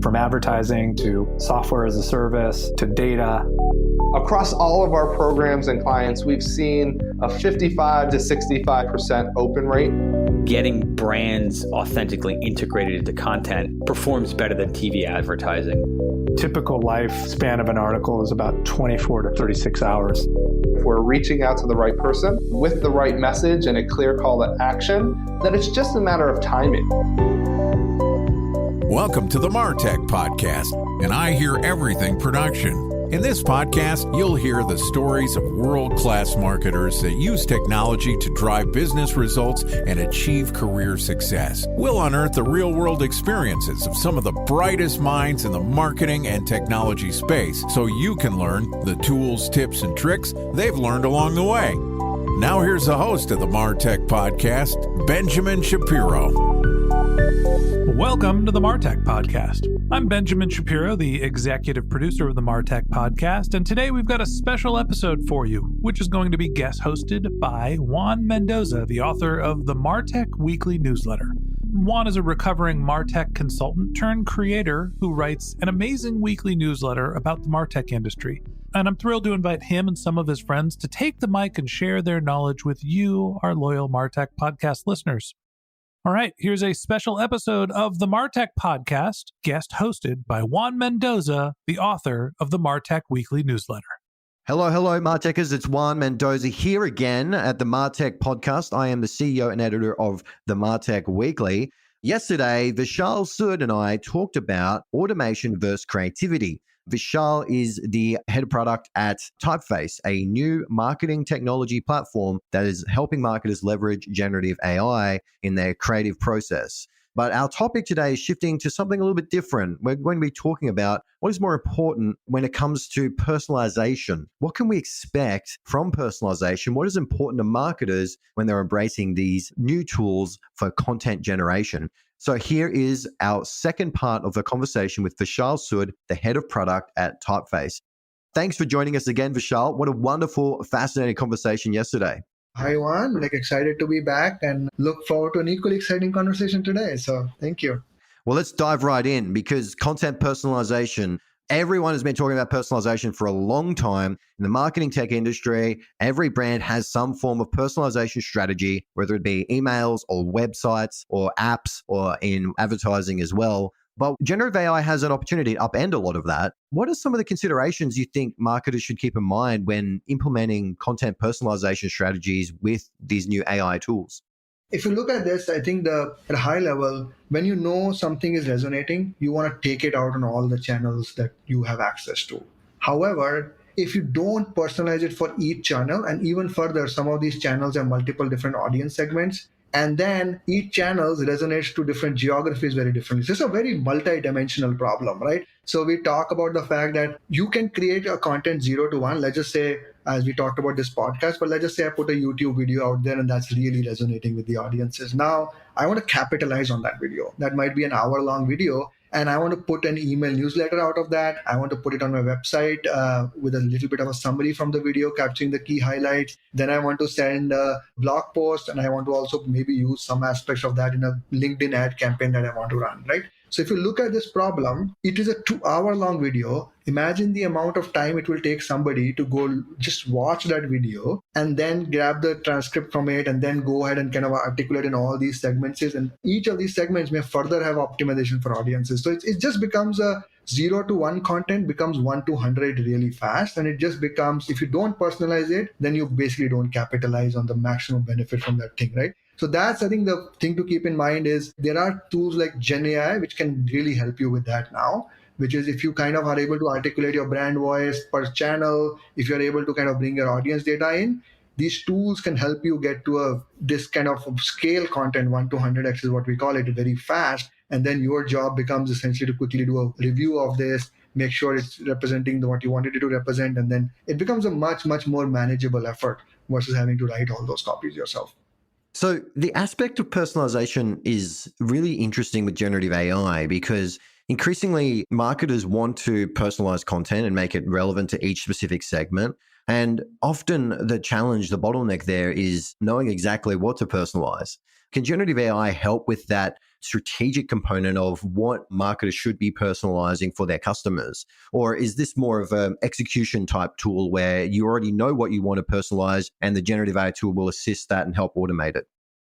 From advertising to software as a service to data. Across all of our programs and clients, we've seen a 55 to 65% open rate. Getting brands authentically integrated into content performs better than TV advertising. Typical lifespan of an article is about 24 to 36 hours. If we're reaching out to the right person with the right message and a clear call to action, then it's just a matter of timing. Welcome to the MarTech Podcast, and I Hear Everything production. In this podcast, you'll hear the stories of world-class marketers that use technology to drive business results and achieve career success. We'll unearth the real-world experiences of some of the brightest minds in the marketing and technology space so you can learn the tools, tips, and tricks they've learned along the way. Now here's the host of the MarTech Podcast, Benjamin Shapiro. Welcome to the MarTech Podcast. I'm Benjamin Shapiro, the executive producer of the MarTech Podcast, and today we've got a special episode for you, which is going to be guest hosted by Juan Mendoza, the author of the MarTech Weekly Newsletter. Juan is a recovering MarTech consultant turned creator who writes an amazing weekly newsletter about the MarTech industry. And I'm thrilled to invite him and some of his friends to take the mic and share their knowledge with you, our loyal MarTech Podcast listeners. All right, here's a special episode of the MarTech Podcast, guest hosted by Juan Mendoza, the author of the MarTech Weekly Newsletter. Hello, MarTechers. It's Juan Mendoza here again at the MarTech Podcast. I am the CEO and editor of the MarTech Weekly. Yesterday, Vishal Sood and I talked about automation versus creativity. Vishal is the head of product at Typeface, a new marketing technology platform that is helping marketers leverage generative AI in their creative process. But our topic today is shifting to something a little bit different. We're going to be talking about what is more important when it comes to personalization. What can we expect from personalization? What is important to marketers when they're embracing these new tools for content generation? So here is our second part of the conversation with Vishal Sood, the head of product at Typeface. Thanks for joining us again, Vishal. What a wonderful, fascinating conversation yesterday. Hi, Juan. Excited to be back and look forward to an equally exciting conversation today. So thank you. Well, let's dive right in because content personalization, everyone has been talking about personalization for a long time. In the marketing tech industry, every brand has some form of personalization strategy, whether it be emails or websites or apps or in advertising as well. But generative AI has an opportunity to upend a lot of that. What are some of the considerations you think marketers should keep in mind when implementing content personalization strategies with these new AI tools? If you look at this, I think at a high level, when you know something is resonating, you want to take it out on all the channels that you have access to. However, if you don't personalize it for each channel, and even further, some of these channels have multiple different audience segments, and then each channel resonates to different geographies very differently. So it's a very multi-dimensional problem, right? So we talk about the fact that you can create a content 0 to 1. Let's just say, as we talked about this podcast, but let's just say I put a YouTube video out there and that's really resonating with the audiences. Now, I want to capitalize on that video. That might be an hour-long video. And I want to put an email newsletter out of that. I want to put it on my website with a little bit of a summary from the video, capturing the key highlights. Then I want to send a blog post, and I want to also maybe use some aspects of that in a LinkedIn ad campaign that I want to run, right? So if you look at this problem, it is a 2-hour-long video. Imagine the amount of time it will take somebody to go just watch that video and then grab the transcript from it and then go ahead and kind of articulate in all these segments. And each of these segments may further have optimization for audiences. So it just becomes a 0 to 1 content becomes 1 to 100 really fast. And it just becomes, if you don't personalize it, then you basically don't capitalize on the maximum benefit from that thing, right? So that's, I think, the thing to keep in mind is there are tools like Gen AI, which can really help you with that now, which is if you kind of are able to articulate your brand voice per channel, if you're able to kind of bring your audience data in, these tools can help you get to this kind of scale content, 1 to 100x is what we call it, very fast. And then your job becomes essentially to quickly do a review of this, make sure it's representing what you wanted it to represent. And then it becomes a much, much more manageable effort versus having to write all those copies yourself. So the aspect of personalization is really interesting with generative AI because increasingly marketers want to personalize content and make it relevant to each specific segment. And often the challenge, the bottleneck there is knowing exactly what to personalize. Can generative AI help with that strategic component of what marketers should be personalizing for their customers? Or is this more of an execution type tool where you already know what you want to personalize and the generative AI tool will assist that and help automate it?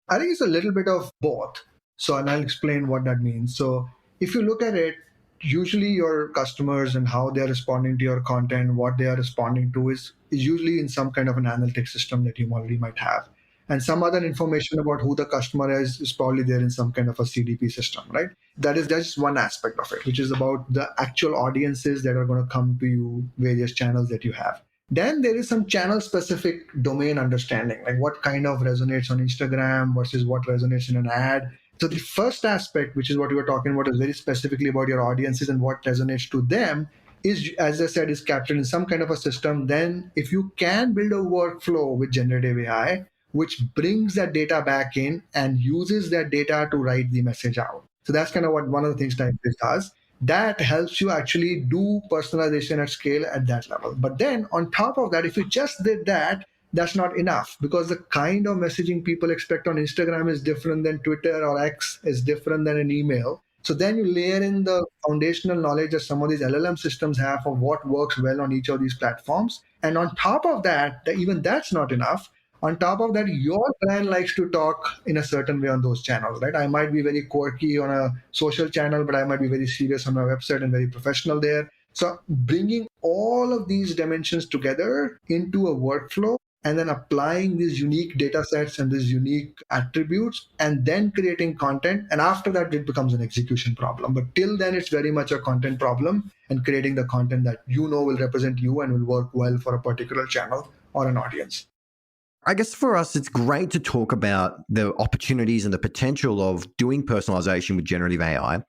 I think it's a little bit of both. So, and I'll explain what that means. So, if you look at it, usually your customers and how they're responding to your content, what they are responding to is usually in some kind of an analytics system that you already might have. And some other information about who the customer is probably there in some kind of a CDP system, right? That's one aspect of it, which is about the actual audiences that are going to come to you, various channels that you have. Then there is some channel specific domain understanding, like what kind of resonates on Instagram versus what resonates in an ad. So the first aspect, which is what we were talking about, is very specifically about your audiences and what resonates to them, is, as I said, is captured in some kind of a system. Then if you can build a workflow with generative AI, which brings that data back in and uses that data to write the message out. So that's kind of what one of the things Typeface does. That helps you actually do personalization at scale at that level. But then on top of that, if you just did that, that's not enough, because the kind of messaging people expect on Instagram is different than Twitter, or X is different than an email. So then you layer in the foundational knowledge that some of these LLM systems have of what works well on each of these platforms. And on top of that, even that's not enough. On top of that, your brand likes to talk in a certain way on those channels, right? I might be very quirky on a social channel, but I might be very serious on my website and very professional there. So bringing all of these dimensions together into a workflow and then applying these unique data sets and these unique attributes and then creating content. And after that, it becomes an execution problem. But till then, it's very much a content problem, and creating the content that you know will represent you and will work well for a particular channel or an audience. I guess for us, it's great to talk about the opportunities and the potential of doing personalization with generative AI.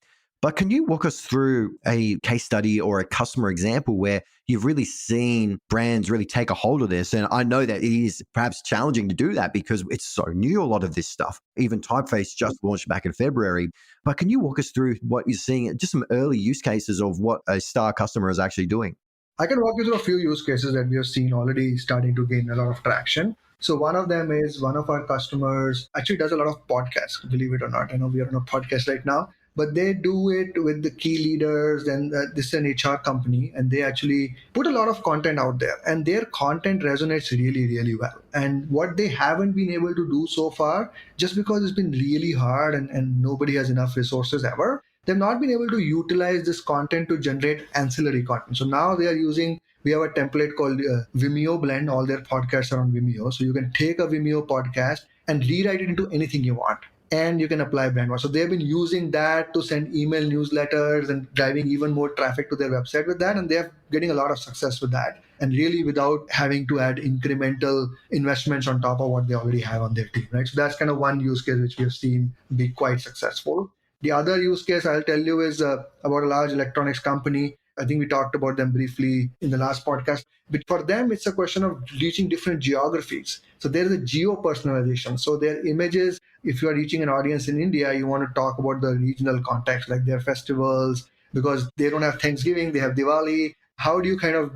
But can you walk us through a case study or a customer example where you've really seen brands really take a hold of this? And I know that it is perhaps challenging to do that because it's so new, a lot of this stuff. Even Typeface just launched back in February. But can you walk us through what you're seeing, just some early use cases of what a star customer is actually doing? I can walk you through a few use cases that we have seen already starting to gain a lot of traction. So one of them is one of our customers actually does a lot of podcasts, believe it or not. I know we are on a podcast right now, but they do it with the key leaders, and this is an HR company, and they actually put a lot of content out there, and their content resonates really, really well. And what they haven't been able to do so far, just because it's been really hard and nobody has enough resources ever, they've not been able to utilize this content to generate ancillary content. So now they are using, we have a template called Vimeo Blend. All their podcasts are on Vimeo. So you can take a Vimeo podcast and rewrite it into anything you want. And you can apply brand. So they've been using that to send email newsletters and driving even more traffic to their website with that. And they're getting a lot of success with that. And really without having to add incremental investments on top of what they already have on their team, right? So that's kind of one use case which we have seen be quite successful. The other use case I'll tell you is about a large electronics company. I think we talked about them briefly in the last podcast. But for them, it's a question of reaching different geographies. So there is a geo personalization. So their images, if you are reaching an audience in India, you want to talk about the regional context, like their festivals, because they don't have Thanksgiving, they have Diwali. How do you kind of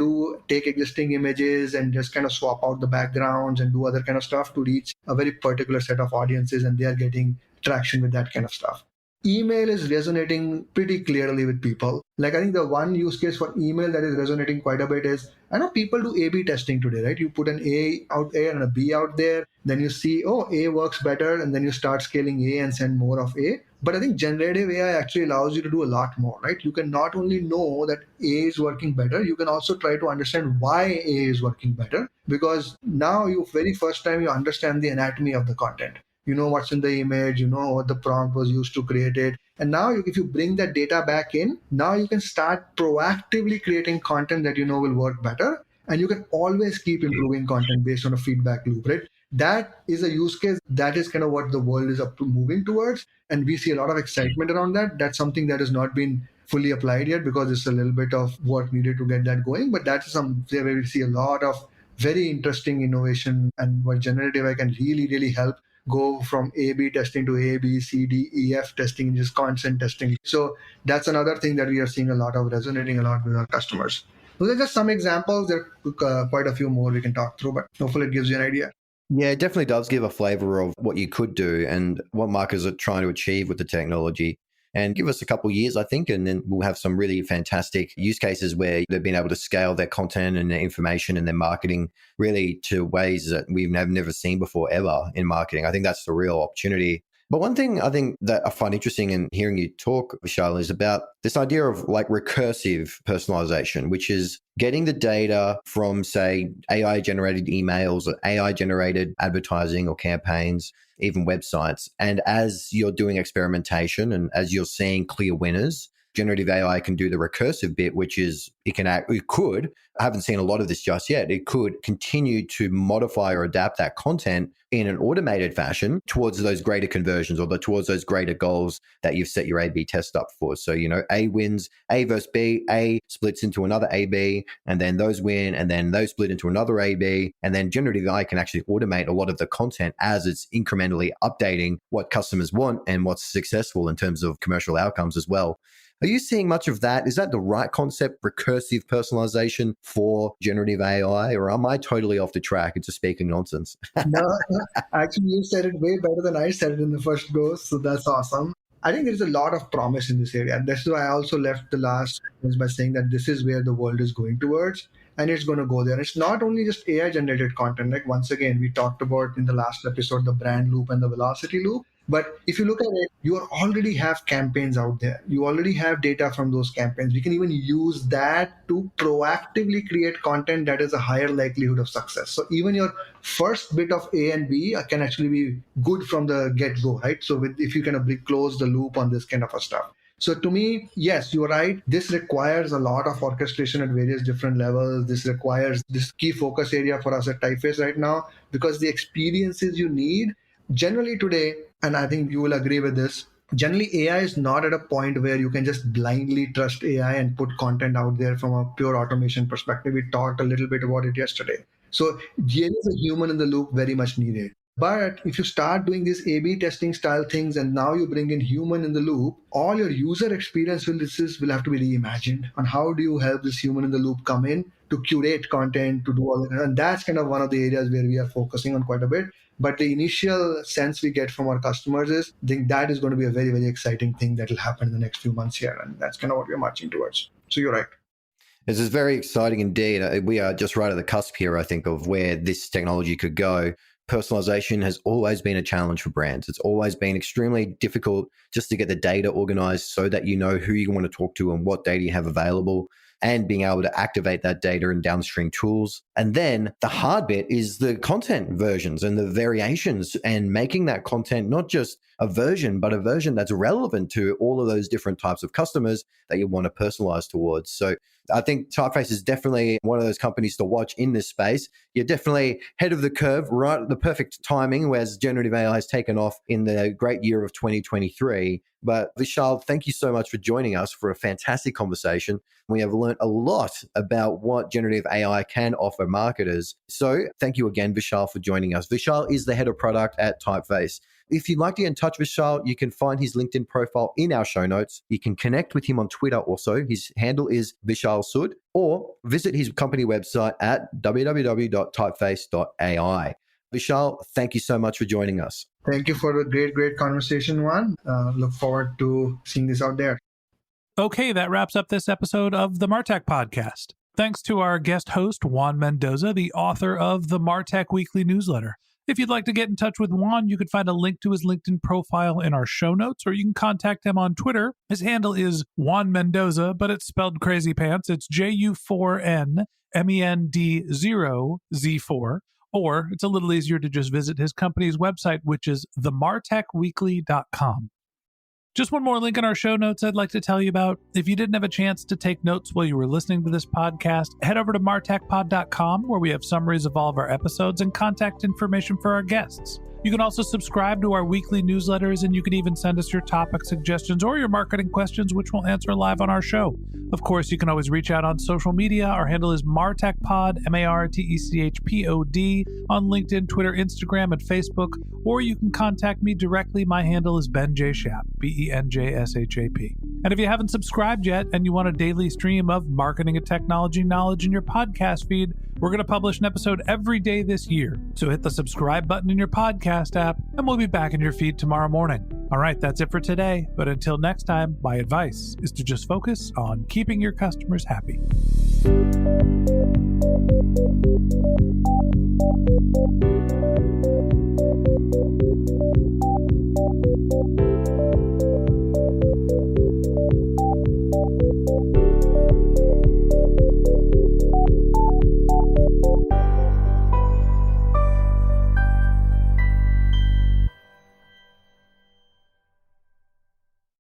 take existing images and just kind of swap out the backgrounds and do other kind of stuff to reach a very particular set of audiences, and they are getting traction with that kind of stuff. Email is resonating pretty clearly with people. Like, I think the one use case for email that is resonating quite a bit is, I know people do A/B testing today, right? You put an A out there and a B out there, then you see, oh, A works better, and then you start scaling A and send more of A. But I think generative AI actually allows you to do a lot more, right? You can not only know that A is working better, you can also try to understand why A is working better, because now you very first time you understand the anatomy of the content. You know what's in the image, you know what the prompt was used to create it. And now if you bring that data back in, now you can start proactively creating content that you know will work better. And you can always keep improving content based on a feedback loop, right? That is a use case. That is kind of what the world is up to moving towards. And we see a lot of excitement around that. That's something that has not been fully applied yet because it's a little bit of work needed to get that going. But that's something where we see a lot of very interesting innovation, and what generative AI can really, really help go from A/B testing to A, B, C, D, E, F testing, just constant testing. So that's another thing that we are seeing a lot of, resonating a lot with our customers. Those are just some examples. There are quite a few more we can talk through, but hopefully it gives you an idea. Yeah, it definitely does give a flavor of what you could do and what marketers are trying to achieve with the technology. And give us a couple of years, I think, and then we'll have some really fantastic use cases where they've been able to scale their content and their information and their marketing really to ways that we've never seen before ever in marketing. I think that's the real opportunity. But one thing I think that I find interesting in hearing you talk, Vishal, is about this idea of like recursive personalization, which is getting the data from, say, AI generated emails or AI generated advertising or campaigns, even websites. And as you're doing experimentation and as you're seeing clear winners, generative AI can do the recursive bit, which is it could, I haven't seen a lot of this just yet, it could continue to modify or adapt that content in an automated fashion towards those greater conversions or towards those greater goals that you've set your A/B test up for. So, A wins, A versus B, A splits into another A/B, and then those win, and then those split into another A/B, and then generative AI can actually automate a lot of the content as it's incrementally updating what customers want and what's successful in terms of commercial outcomes as well. Are you seeing much of that? Is that the right concept, recursive personalization for generative AI, or am I totally off the track and just speaking nonsense? No, actually, you said it way better than I said it in the first go, so that's awesome. I think there is a lot of promise in this area. That's why I also left the last sentence by saying that this is where the world is going towards, and it's going to go there. It's not only just AI generated content. Like once again, we talked about in the last episode the brand loop and the velocity loop. But if you look at it, you already have campaigns out there. You already have data from those campaigns. We can even use that to proactively create content that is a higher likelihood of success. So even your first bit of A and B can actually be good from the get-go, right? So if you kind of close the loop on this kind of a stuff. So to me, yes, you're right. This requires a lot of orchestration at various different levels. This requires this key focus area for us at Typeface right now, because the experiences you need generally today, and I think you will agree with this, generally AI is not at a point where you can just blindly trust AI and put content out there from a pure automation perspective. We talked a little bit about it yesterday. So there is a human in the loop very much needed. But if you start doing these A/B testing style things and now you bring in human in the loop, all your user experience will have to be reimagined. And how do you help this human in the loop come in to curate content, to do all that? And that's kind of one of the areas where we are focusing on quite a bit. But the initial sense we get from our customers is, I think that is going to be a very, very exciting thing that will happen in the next few months here. And that's kind of what we're marching towards. So you're right. This is very exciting indeed. We are just right at the cusp here, I think, of where this technology could go. Personalization has always been a challenge for brands. It's always been extremely difficult just to get the data organized so that you know who you want to talk to and what data you have available, and being able to activate that data in downstream tools. And then the hard bit is the content versions and the variations, and making that content not just a version, but a version that's relevant to all of those different types of customers that you want to personalize towards. So I think Typeface is definitely one of those companies to watch in this space. You're definitely ahead of the curve, right at the perfect timing, whereas generative AI has taken off in the great year of 2023. But Vishal, thank you so much for joining us for a fantastic conversation. We have learned a lot about what generative AI can offer marketers. So thank you again, Vishal, for joining us. Vishal is the head of product at Typeface. If you'd like to get in touch with Vishal, you can find his LinkedIn profile in our show notes. You can connect with him on Twitter also. His handle is Vishal Sood, or visit his company website at www.typeface.ai. Vishal, thank you so much for joining us. Thank you for the great conversation, Juan. Look forward to seeing this out there. Okay, that wraps up this episode of the Martech Podcast. Thanks to our guest host, Juan Mendoza, the author of the Martech Weekly Newsletter. If you'd like to get in touch with Juan, you can find a link to his LinkedIn profile in our show notes, or you can contact him on Twitter. His handle is Juan Mendoza, but it's spelled crazy pants. It's JU4NMEND0Z4. Or it's a little easier to just visit his company's website, which is themartechweekly.com. Just one more link in our show notes I'd like to tell you about. If you didn't have a chance to take notes while you were listening to this podcast, head over to martechpod.com, where we have summaries of all of our episodes and contact information for our guests. You can also subscribe to our weekly newsletters, and you can even send us your topic suggestions or your marketing questions, which we'll answer live on our show. Of course, you can always reach out on social media. Our handle is MartechPod, MarTechPod, on LinkedIn, Twitter, Instagram, and Facebook, or you can contact me directly. My handle is Ben J. Shap, BenJShap. And if you haven't subscribed yet and you want a daily stream of marketing and technology knowledge in your podcast feed, We're going to publish an episode every day this year, so hit the subscribe button in your podcast app, and we'll be back in your feed tomorrow morning. All right, that's it for today, but until next time, my advice is to just focus on keeping your customers happy.